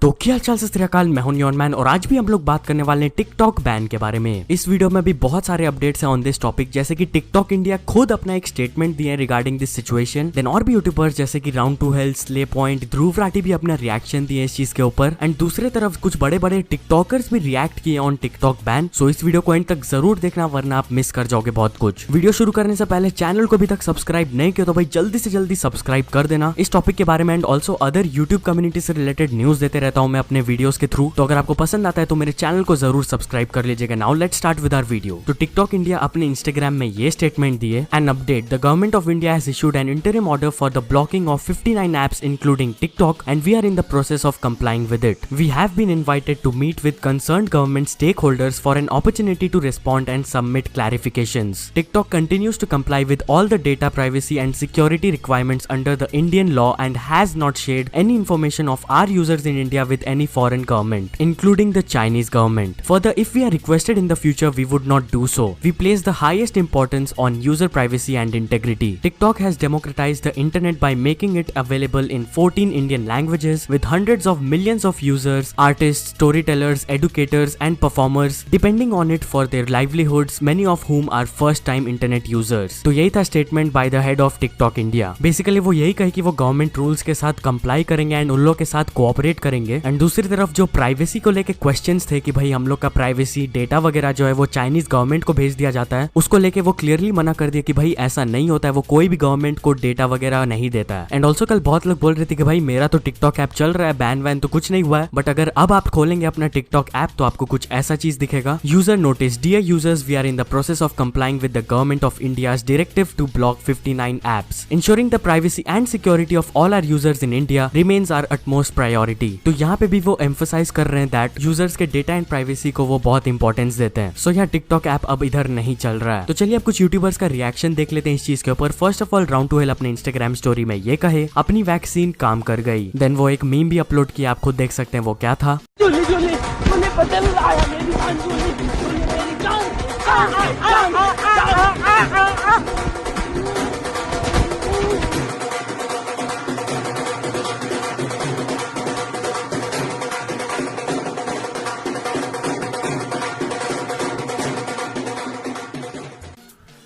तो क्या हाल चाल सत श्री अकाल, मैं हूं न्योन मैन और आज भी हम लोग बात करने वाले हैं टिकटॉक बैन के बारे में। इस वीडियो में भी बहुत सारे अपडेट्स हैं ऑन दिस टॉपिक, जैसे कि टिकटॉक इंडिया खुद अपना एक स्टेटमेंट दिए रिगार्डिंग दिस सिचुएशन। देन और भी यूट्यूबर्स जैसे कि round two health, slay point, Dhruv Rathee भी अपना रिएक्शन दिए इस चीज के ऊपर। एंड दूसरे तरफ कुछ बड़े बड़े टिकटॉकर्स भी रिएक्ट किए ऑन टिकटॉक बैन। सो इस वीडियो को एंड तक जरूर देखना, वरना आप मिस कर जाओगे बहुत कुछ। वीडियो शुरू करने से पहले चैनल को अभी तक सब्सक्राइब नहीं किया तो भाई जल्दी से जल्दी सब्सक्राइब कर देना। इस टॉपिक के बारे में and also other YouTube community से रिलेटेड न्यूज देते रहता हूँ मैं अपने वीडियो के थ्रू। तो अगर आपको पसंद आता है तो मेरे चैनल को जरूर सब्सक्राइब कर लीजिएगा। Now let's start with our video. तो टिकटॉक इंडिया अपने इंस्टाग्राम में ये स्टेटमेंट दिए, an update, the government of India has issued an interim order for the blocking of 59 apps including TikTok and we are in the process of complying with it. We have been invited to meet with concerned government stake holders for an opportunity to respond and submit clarifications. TikTok continues to comply with all the data privacy and security requirements under the Indian law and has not shared any information of our users in India with any foreign government, including the Chinese government. Further, if we are requested in the future, we would not do so. We place the highest importance on user privacy and integrity. TikTok has democratized the internet by making it available in 14 Indian languages with hundreds of millions of users, artists, storytellers, educators and performers depending on it for their livelihoods, many of whom are first time internet users. तो यही था statement by the head of TikTok India. Basically वो यही कहे कि वो government rules के साथ कंप्लाई करेंगे एंड उन लोग के साथ कोऑपरेट करेंगे। एंड दूसरी तरफ जो प्राइवेसी को लेके क्वेश्चंस थे कि भाई हम लोग का प्राइवेसी डेटा वगैरह जो है वो चाइनीज गवर्नमेंट को भेज दिया जाता है, उसको लेके वो क्लियरली मना कर दिया कि भाई ऐसा नहीं होता है, वो कोई भी गवर्नमेंट को डेटा वगैरह नहीं देता है। एंड ऑल्सो कल बहुत लोग बोल रहे थे कि भाई मेरा तो टिकटॉक ऐप चल रहा है, बैन वैन तो कुछ नहीं हुआ है, बट अगर अब आप खोलेंगे अपना टिकटॉक ऐप तो आपको कुछ ऐसा चीज दिखेगा, user notice, dear users, we are in the process of complying with the government of India's directive to block 59 apps. Ensuring the privacy and security of all our users in India remains our utmost priority. तो यहाँ पे भी वो emphasize कर रहे हैं that users के data and privacy को वो बहुत importance देते हैं। So यहाँ TikTok ऐप अब इधर नहीं चल रहा है। तो चलिए अब कुछ यूट्यूबर्स का रिएक्शन देख लेते हैं इस चीज के ऊपर। First of all round to hell अपने इंस्टाग्राम स्टोरी में ये कहे अपनी वैक्सीन काम कर गई। देन वो एक मीम भी अपलोड किया, आप खुद देख सकते हैं वो क्या था।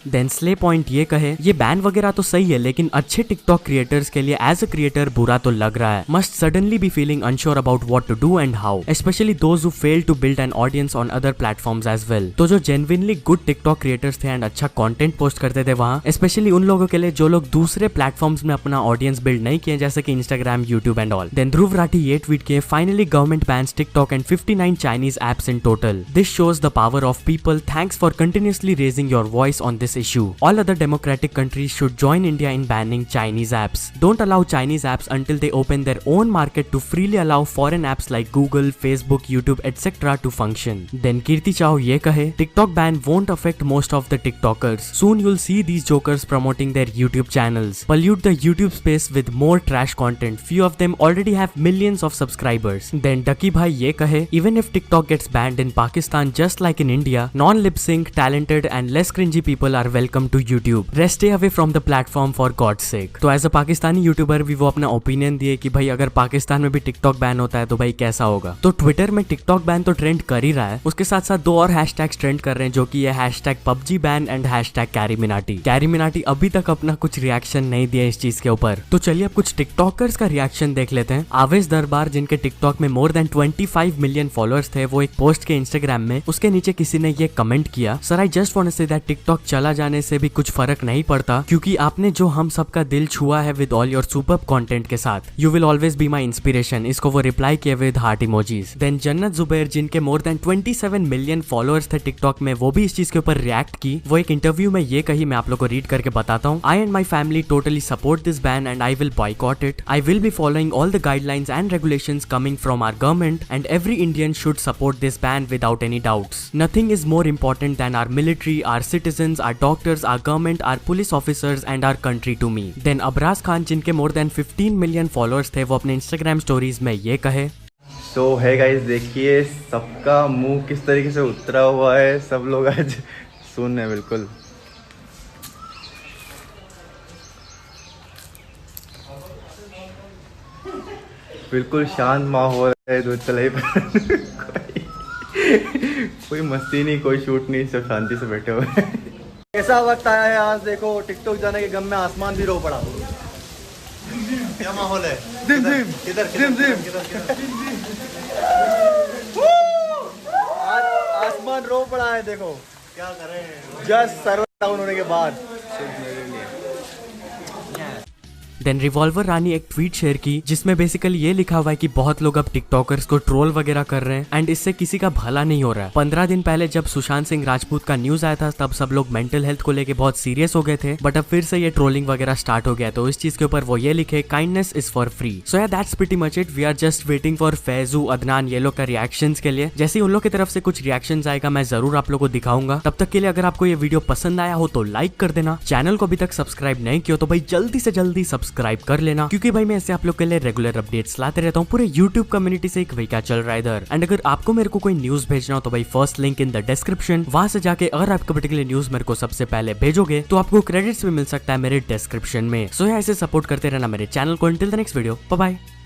देन स्ले पॉइंट ये कहे ये बैन वगैरह तो सही है, लेकिन अच्छे टिकटॉक क्रिएटर्स के लिए एज अ क्रिएटर बुरा तो लग रहा है। Must suddenly be feeling unsure about what to do and how, specially those who fail to build an audience on other platforms as well. तो जो जेन्युइनली गुड टिकटॉक क्रिएटर्स थे and अच्छा content post करते थे वहाँ, specially उन लोगों के लिए जो लोग दूसरे प्लेटफॉर्म्स में अपना ऑडियंस बिल्ड नहीं किए, जैसे कि Instagram, YouTube and all. Then Dhruv Rathee ये ट्वीट किए, finally government bans TikTok and 59 Chinese apps in total. This shows the power of people. Thanks for continuously raising your voice on this issue. All other democratic countries should join India in banning Chinese apps. Don't allow Chinese apps until they open their own market to freely allow foreign apps like Google, Facebook, YouTube, etc. to function. Then Kirti Chao ye kahe, TikTok ban won't affect most of the TikTokers. Soon you'll see these jokers promoting their YouTube channels. Pollute the YouTube space with more trash content. Few of them already have millions of subscribers. Then Ducky Bhai ye kahe, even if TikTok gets banned in Pakistan just like in India, non-lip sync, talented and less cringy people are welcome to YouTube. Rest stay away from the platform for God's sake. तो as a Pakistani YouTuber भी वो अपना opinion दिए कि भाई अगर पाकिस्तान में भी टिकटॉक बैन होता है तो भाई कैसा होगा। तो ट्विटर में टिकटॉक बैन तो ट्रेंड कर ही रहा है, उसके साथ साथ दो और हैशटैग्स ट्रेंड कर रहे हैं, जो कि ये hashtag PUBG ban and hashtag carry Minati. Carry Minati अभी तक अपना कुछ रिएक्शन नहीं दिया इस चीज के ऊपर। तो चलिए अब कुछ टिकटॉकर्स का रिएक्शन देख लेते हैं। आवेश दरबार, जिनके टिकटॉक में मोर देन 25 मिलियन फॉलोअर्स थे, वो एक पोस्ट के इंस्टाग्राम में उसके नीचे किसी ने ये कमेंट किया, sir I just want to say that TikTok चला जाने से भी कुछ फर्क नहीं पड़ता, क्योंकि आपने जो हम सबका दिल छुआ है with all your superb content के साथ। You will always be my inspiration. इसको वो रिप्लाई किए विद हार्ट इमोजीज। देन जन्नत जुबैर, जिनके मोर देन 27 मिलियन फॉलोअर्स थे टिकटॉक में, वो भी इस चीज के ऊपर रिएक्ट की। वो एक इंटरव्यू में ये कही, मैं आप लोग को रीड करके बताता हूँ। I and my family totally support this ban and I will boycott it. I will be following all the guidelines and regulations coming from our government and every Indian should support this ban without any doubts. Nothing is more important than our military, our citizens, our doctors, our government, our police officers and our country to me. Then Abraz Khan, जिनके more then 15 million followers थे, वो अपने Instagram stories में ये कहे, सो है guys, देखिए सबका मुंह किस तरीके से उतरा हुआ है, सब लोग आज सुन है बिल्कुल। बिल्कुल शांत माहौल है, दूध तलाई पर कोई मस्ती नहीं, कोई शूट नहीं, सब शांति से बैठे हुए हैं। ऐसा वक्त आया है आज, देखो टिकटॉक जाने के गम में आसमान भी रो पड़ा। क्या माहौल है? जिम जिम किधर जिम जिम आज आसमान रो पड़ा है, देखो क्या करें जस्ट सर्वर डाउन होने के बाद। देन रिवॉल्वर रानी एक ट्वीट शेयर की जिसमें बेसिकली ये लिखा हुआ है कि बहुत लोग अब टिकटॉकर्स को ट्रोल वगैरह कर रहे हैं एंड इससे किसी का भला नहीं हो रहा है। 15 दिन पहले जब सुशांत सिंह राजपूत का न्यूज आया था तब सब लोग मेंटल हेल्थ को लेके बहुत सीरियस हो गए थे, बट अब फिर से ये ट्रोलिंग वगैरह स्टार्ट हो गया। तो इस चीज के ऊपर वो ये लिखे kindness is for free. So yeah that's pretty much it. We are just waiting for Faizu, Adnan ये लोग का रिएक्शंस के लिए। जैसे ही उन लोग की तरफ से कुछ रिएक्शंस आएगा मैं जरूर आप लोग को दिखाऊंगा। तब तक के लिए अगर आपको ये वीडियो पसंद आया हो तो लाइक कर देना। चैनल को अभी तक सब्सक्राइब नहीं किया तो भाई जल्दी से जल्दी सब्सक्राइब कर लेना, क्योंकि भाई मैं ऐसे आप लोग के लिए रेगुलर अपडेट्स लाते रहता हूँ। पूरे YouTube कम्युनिटी से एक वही क्या चल रहा है इधर। एंड अगर आपको मेरे को कोई न्यूज भेजना हो तो भाई first link in the description, वहां से जाके अगर आपका पर्टिकुलर न्यूज मेरे को सबसे पहले भेजोगे तो आपको क्रेडिट्स भी मिल सकता है मेरे डिस्क्रिप्शन में। सो ऐसे सपोर्ट करते रहना मेरे चैनल को। Until the next video, bye bye।